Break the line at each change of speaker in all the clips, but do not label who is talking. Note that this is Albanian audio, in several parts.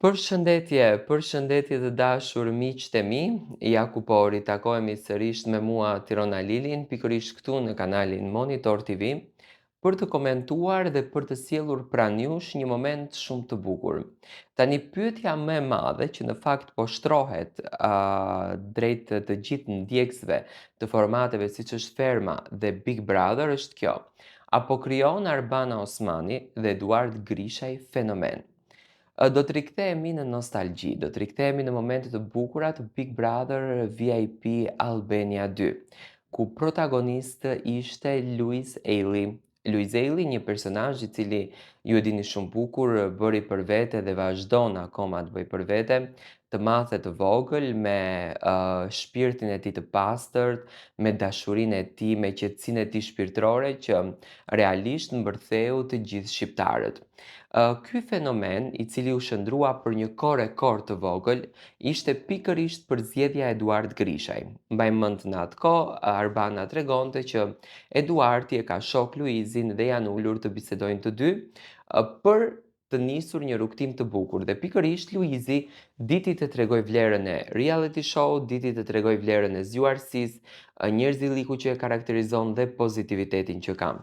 Përshëndetje të dashur miqtë e mi, ja ku po ritakohemi sërish me mua Tirona Lilin, pikërisht këtu në kanalin Monitor TV, për të komentuar dhe për të sjellur pranë jush një moment shumë të bukur. Tani pyetja më e madhe që në fakt po shtrohet drejt të gjithë ndjekësve të formateve siç është Ferma dhe Big Brother është kjo: apo krijon Arbana Osmani dhe Eduard Grishaj fenomen? Do të rikthehemi në nostalgji, do të rikthehemi në momente të bukura të Big Brother VIP Albania 2, ku protagonist ishte Luis Eili. Luis Eili, një personazh i cili ju e dini shumë bukur, bëri për vete dhe vazhdon akoma të bëj për vete, të mathe të vogël, me shpirtin e tij të pastërt, me dashurinë e tij, me qetësinë e tij shpirtërore që realisht mbërtheu të gjithë shqiptarët. Ky fenomen, i cili u shndrua për një kohë rekord të vogël, ishte pikërisht përzgjedhja e Eduard Grishaj. Mbaj mend në atë kohë, Arbana tregonte që Eduardi e ka shoh Luizin dhe janë ulur të bisedojnë të dy për të nisur një rrugtim të bukur. Dhe pikërisht Luizi diti të tregoj vlerën e reality show, diti të tregoj vlerën e zgjuarsisë, njerëzilliku që e karakterizon dhe pozitivitetin që ka.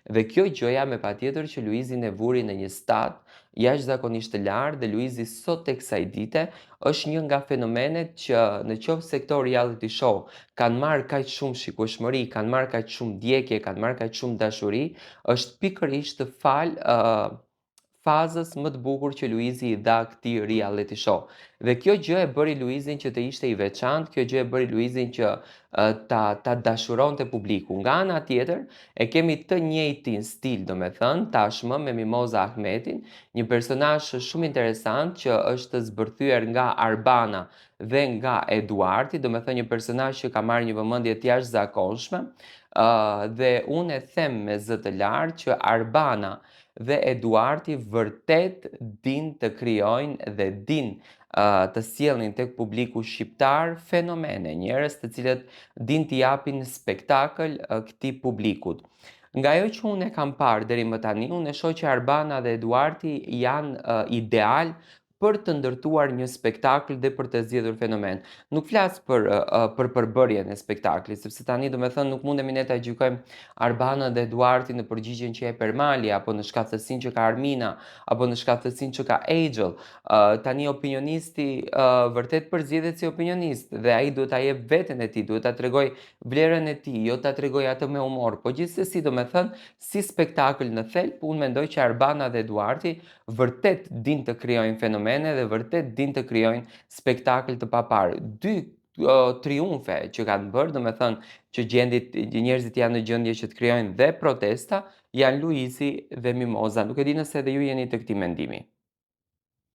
Dhe kjo gjëja me patjetër që Luizin e vuri në një stad jashtëzakonisht të lartë, dhe Luizi sot tek kësaj dite është një nga fenomenet që në qoftë se këto reality show kanë marrë kaq shumë shikueshmëri, kanë marrë kaq shumë ndjekje, kanë marrë kaq shumë dashuri, është pikërisht fal fazës më të bukur që Luizi i dha këtij reality show. Dhe kjo gjë e bëri Luizin që të ishte i veçantë, kjo gjë e bëri Luizin që ta dashuronte publiku. Nga ana tjetër, e kemi të njëjtin stil, domethënë, tashmë me Mimoza Ahmetin, një personazh shumë interesant që është zbërthyer nga Arbana dhe nga Eduardi, domethënë një personazh që ka marrë një vëmendje të jashtëzakonshme, dhe unë e them me zë të lartë që Arbana dhe Eduardi vërtet din të krijojnë dhe din të sjellin tek publiku shqiptar fenomene, njerëz të cilët din t'i japin spektakël këtij publikut. Nga ajo që unë e kam parë deri më tani, unë e shoh që Arbana dhe Eduardi janë ideal për të ndërtuar një spektakël dhe për të zgjedhur fenomen. Nuk flas për përbërjen e spektaklit, sepse tani domethënë nuk mundemi ne ta gjykojmë Arbanën dhe Eduardin në përgjigjen që jep Ermali, apo në shkatësinë që ka Armina, apo në shkatësinë që ka Angel. Tani opinionisti vërtet përzgjedhet si opinionist dhe ai duhet ta jep veten e tij, duhet ta tregoj vlerën e tij, jo ta tregoj atë me humor. Po gjithsesi, domethënë, si spektakël në thelb, unë mendoj që Arbana dhe Eduardi vërtet din të krijojnë fenomene dhe vërtet din të krijojnë spektakël të paparë. Dy triumfe që kanë bërë, domethënë që njerëzit janë në gjendje që të krijojnë dhe protesta, janë Luizi dhe Mimoza. Nuk e di nëse edhe ju jeni të këtij mendimi.